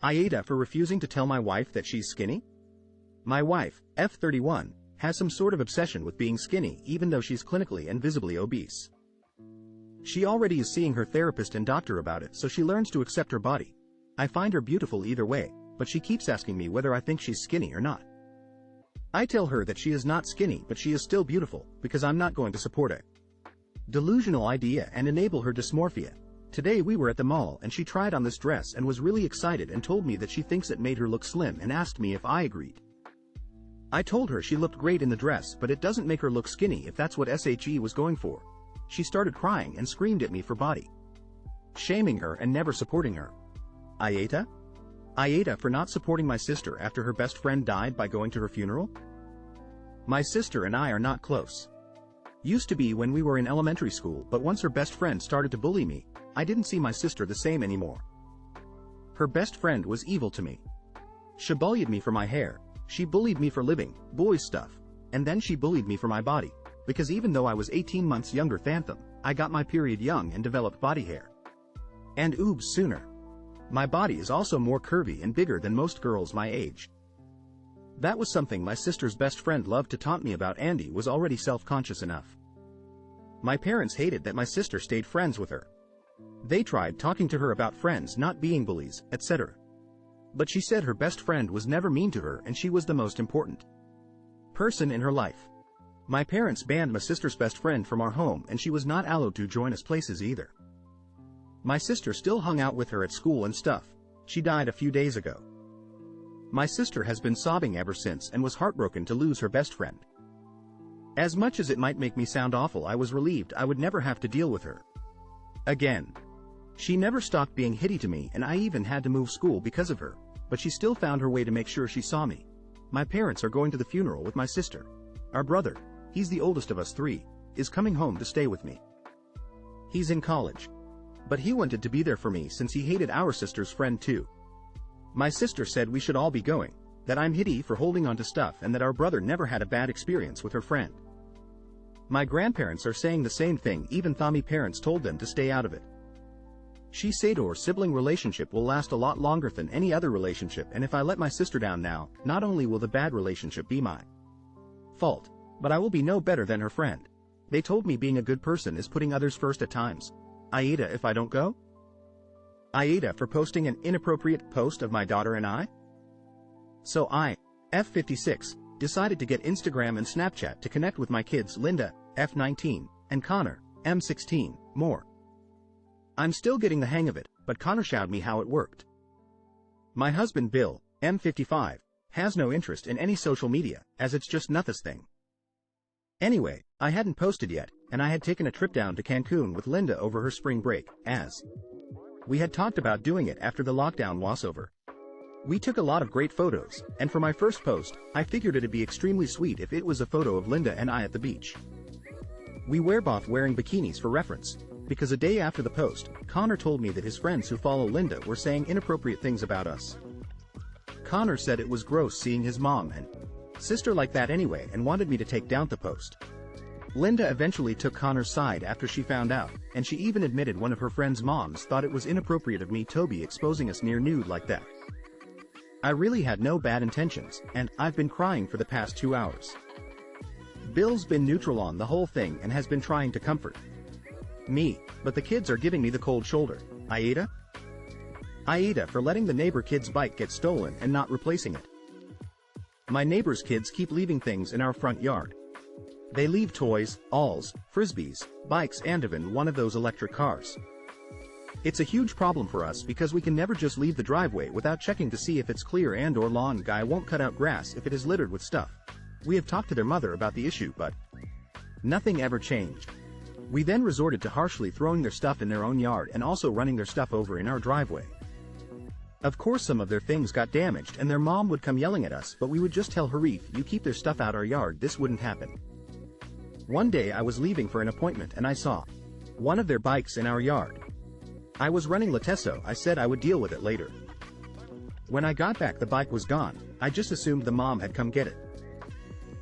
AITA for refusing to tell my wife that she's skinny? My wife, F31, has some sort of obsession with being skinny even though she's clinically and visibly obese. She already is seeing her therapist and doctor about it, so she learns to accept her body. I find her beautiful either way, but she keeps asking me whether I think she's skinny or not. I tell her that she is not skinny but she is still beautiful, because I'm not going to support a delusional idea and enable her dysmorphia. Today we were at the mall and she tried on this dress and was really excited and told me that she thinks it made her look slim and asked me if I agreed. I told her she looked great in the dress but it doesn't make her look skinny if that's what SHE was going for. She started crying and screamed at me for body shaming her and never supporting her. AITA? AITA for not supporting my sister after her best friend died by going to her funeral? My sister and I are not close. Used to be when we were in elementary school, but once her best friend started to bully me, I didn't see my sister the same anymore. Her best friend was evil to me. She bullied me for my hair, she bullied me for living boys stuff, and then she bullied me for my body, because even though I was 18 months younger than them, I got my period young and developed body hair. And oobs sooner. My body is also more curvy and bigger than most girls my age. That was something my sister's best friend loved to taunt me about. Andy was already self-conscious enough. My parents hated that my sister stayed friends with her. They tried talking to her about friends not being bullies, etc. But she said her best friend was never mean to her and she was the most important person in her life. My parents banned my sister's best friend from our home and she was not allowed to join us places either. My sister still hung out with her at school and stuff. She died a few days ago. My sister has been sobbing ever since and was heartbroken to lose her best friend. As much as it might make me sound awful, I was relieved I would never have to deal with her again. She never stopped being hitty to me and I even had to move school because of her, but she still found her way to make sure she saw me. My parents are going to the funeral with my sister. Our brother, he's the oldest of us three, is coming home to stay with me. He's in college. But he wanted to be there for me since he hated our sister's friend too. My sister said we should all be going, that I'm hitty for holding on to stuff and that our brother never had a bad experience with her friend. My grandparents are saying the same thing, even though my parents told them to stay out of it. She said our sibling relationship will last a lot longer than any other relationship, and if I let my sister down now, not only will the bad relationship be my fault, but I will be no better than her friend. They told me being a good person is putting others first at times. AITA if I don't go? AITA for posting an inappropriate post of my daughter and I? So I, F56, decided to get Instagram and Snapchat to connect with my kids Linda, F19, and Connor, M16, more. I'm still getting the hang of it, but Connor showed me how it worked. My husband Bill, M55, has no interest in any social media, as it's just nothing thing. Anyway, I hadn't posted yet, and I had taken a trip down to Cancun with Linda over her spring break, as we had talked about doing it after the lockdown was over. We took a lot of great photos, and for my first post, I figured it'd be extremely sweet if it was a photo of Linda and I at the beach. We were both wearing bikinis for reference, because a day after the post, Connor told me that his friends who follow Linda were saying inappropriate things about us. Connor said it was gross seeing his mom and sister like that anyway and wanted me to take down the post. Linda eventually took Connor's side after she found out, and she even admitted one of her friend's moms thought it was inappropriate of me Toby exposing us near nude like that. I really had no bad intentions, and I've been crying for the past 2 hours. Bill's been neutral on the whole thing and has been trying to comfort me, but the kids are giving me the cold shoulder. AITA? AITA for letting the neighbor kid's bike get stolen and not replacing it. My neighbor's kids keep leaving things in our front yard. They leave toys, alls, frisbees, bikes and even one of those electric cars. It's a huge problem for us because we can never just leave the driveway without checking to see if it's clear, and or lawn guy won't cut out grass if it is littered with stuff. We have talked to their mother about the issue, but nothing ever changed. We then resorted to harshly throwing their stuff in their own yard and also running their stuff over in our driveway. Of course some of their things got damaged and their mom would come yelling at us, but we would just tell her, if you keep their stuff out our yard this wouldn't happen. One day I was leaving for an appointment and I saw one of their bikes in our yard. I was running late, so I said I would deal with it later. When I got back the bike was gone. I just assumed the mom had come get it.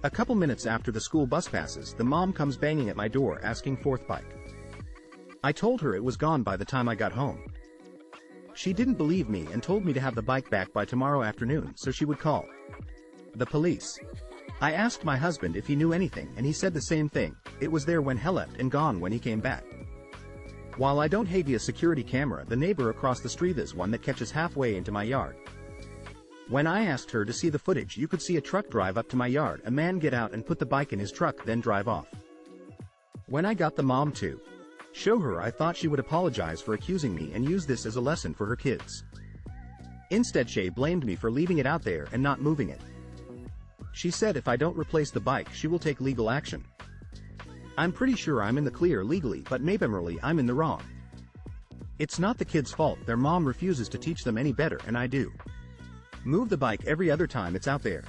A couple minutes after the school bus passes, the mom comes banging at my door asking for the bike. I told her it was gone by the time I got home. She didn't believe me and told me to have the bike back by tomorrow afternoon so she would call the police. I asked my husband if he knew anything and he said the same thing, it was there when he left and gone when he came back. While I don't have a security camera, the neighbor across the street is one that catches halfway into my yard. When I asked her to see the footage, you could see a truck drive up to my yard, a man get out and put the bike in his truck then drive off. When I got the mom to show her, I thought she would apologize for accusing me and use this as a lesson for her kids. Instead she blamed me for leaving it out there and not moving it. She said if I don't replace the bike she will take legal action. I'm pretty sure I'm in the clear legally, but maybe morally I'm in the wrong. It's not the kids' fault, their mom refuses to teach them any better and I do move the bike every other time it's out there.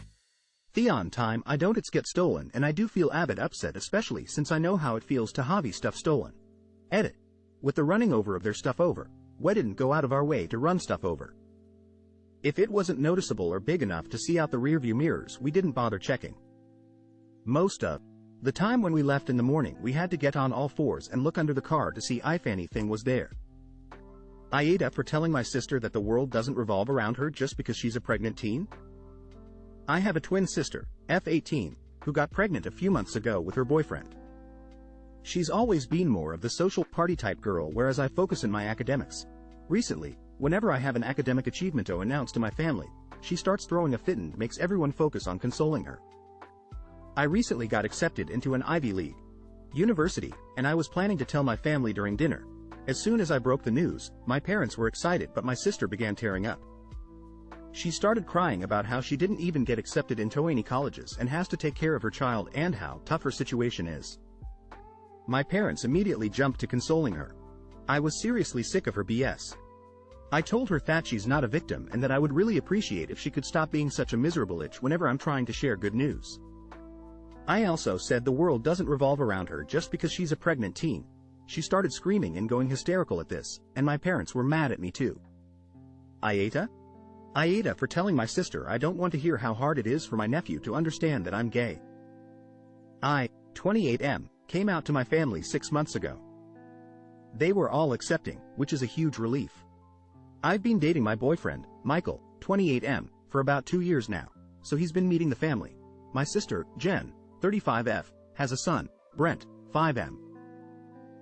Theon time I don't it's get stolen and I do feel a bit upset, especially since I know how it feels to have stuff stolen. Edit. With the running over of their stuff over, we didn't go out of our way to run stuff over. If it wasn't noticeable or big enough to see out the rearview mirrors, we didn't bother checking. Most of the time when we left in the morning we had to get on all fours and look under the car to see if anything was there. AITA for telling my sister that the world doesn't revolve around her just because she's a pregnant teen? I have a twin sister, F18, who got pregnant a few months ago with her boyfriend. She's always been more of the social party type girl, whereas I focus in my academics. Recently, whenever I have an academic achievement to announce to my family, she starts throwing a fit and makes everyone focus on consoling her. I recently got accepted into an Ivy League university, and I was planning to tell my family during dinner. As soon as I broke the news, my parents were excited, but my sister began tearing up. She started crying about how she didn't even get accepted into any colleges and has to take care of her child and how tough her situation is. My parents immediately jumped to consoling her. I was seriously sick of her BS. I told her that she's not a victim and that I would really appreciate if she could stop being such a miserable itch whenever I'm trying to share good news. I also said the world doesn't revolve around her just because she's a pregnant teen. She started screaming and going hysterical at this, and my parents were mad at me too. AITA? AITA for telling my sister I don't want to hear how hard it is for my nephew to understand that I'm gay. I, 28M, came out to my family 6 months ago. They were all accepting, which is a huge relief. I've been dating my boyfriend, Michael, 28M, for about 2 years now, so he's been meeting the family. My sister, Jen, 35F, has a son, Brent, 5M.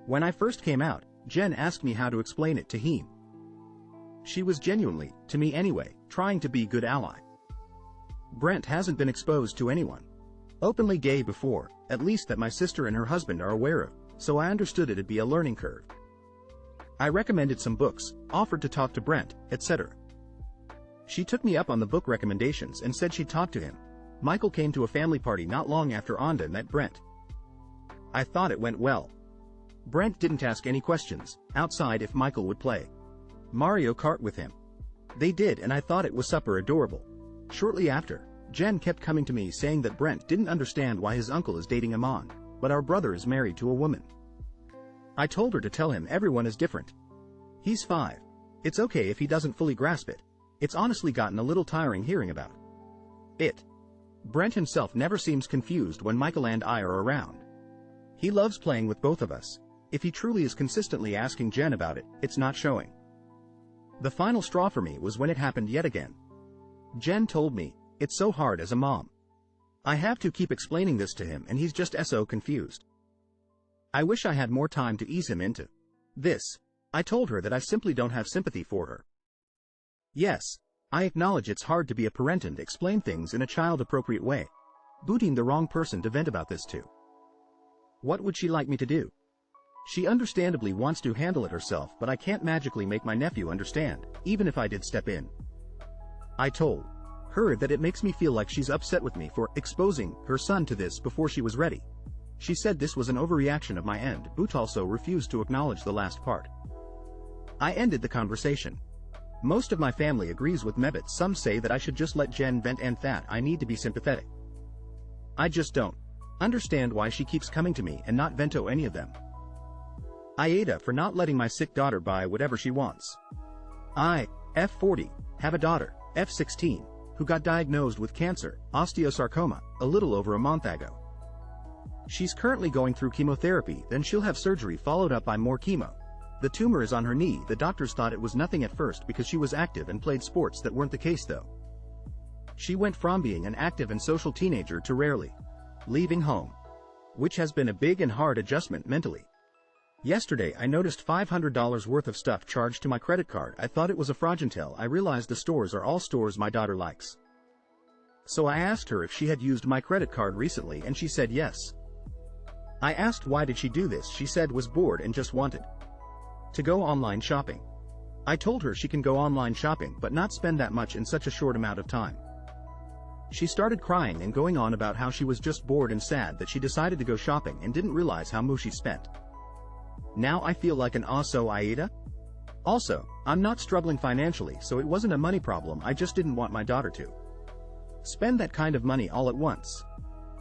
When I first came out, Jen asked me how to explain it to him. She was genuinely, to me anyway, trying to be good ally. Brent hasn't been exposed to anyone openly gay before, at least that my sister and her husband are aware of, so I understood it'd be a learning curve. I recommended some books, offered to talk to Brent, etc. She took me up on the book recommendations and said she'd talk to him. Michael came to a family party not long after Onda met Brent. I thought it went well. Brent didn't ask any questions outside if Michael would play Mario Kart with him. They did, and I thought it was super adorable. Shortly after, Jen kept coming to me saying that Brent didn't understand why his uncle is dating Amon, but our brother is married to a woman. I told her to tell him everyone is different. He's 5. It's okay if he doesn't fully grasp it. It's honestly gotten a little tiring hearing about it. Brent himself never seems confused when Michael and I are around. He loves playing with both of us. If he truly is consistently asking Jen about it, it's not showing. The final straw for me was when it happened yet again. Jen told me, it's so hard as a mom. I have to keep explaining this to him and he's just so confused. I wish I had more time to ease him into this. I told her that I simply don't have sympathy for her. Yes, I acknowledge it's hard to be a parent and explain things in a child-appropriate way. Booting the wrong person to vent about this to. What would she like me to do? She understandably wants to handle it herself, but I can't magically make my nephew understand, even if I did step in. I told her that it makes me feel like she's upset with me for exposing her son to this before she was ready. She said this was an overreaction of my end, but also refused to acknowledge the last part. I ended the conversation. Most of my family agrees with me, but some say that I should just let Jen vent and that I need to be sympathetic. I just don't understand why she keeps coming to me and not vento any of them. AITA for not letting my sick daughter buy whatever she wants. I, F40, have a daughter, F16, who got diagnosed with cancer, osteosarcoma, a little over a month ago. She's currently going through chemotherapy, then she'll have surgery followed up by more chemo. The tumor is on her knee. The doctors thought it was nothing at first because she was active and played sports. That weren't the case though. She went from being an active and social teenager to rarely leaving home, which has been a big and hard adjustment mentally. Yesterday I noticed $500 worth of stuff charged to my credit card. I thought it was a fraud until I realized the stores are all stores my daughter likes. So I asked her if she had used my credit card recently and she said yes. I asked why did she do this. She said was bored and just wanted to go online shopping. I told her she can go online shopping but not spend that much in such a short amount of time. She started crying and going on about how she was just bored and sad that she decided to go shopping and didn't realize how much she spent. Now I feel like an ASO AITA? Also, I'm not struggling financially, so it wasn't a money problem. I just didn't want my daughter to spend that kind of money all at once.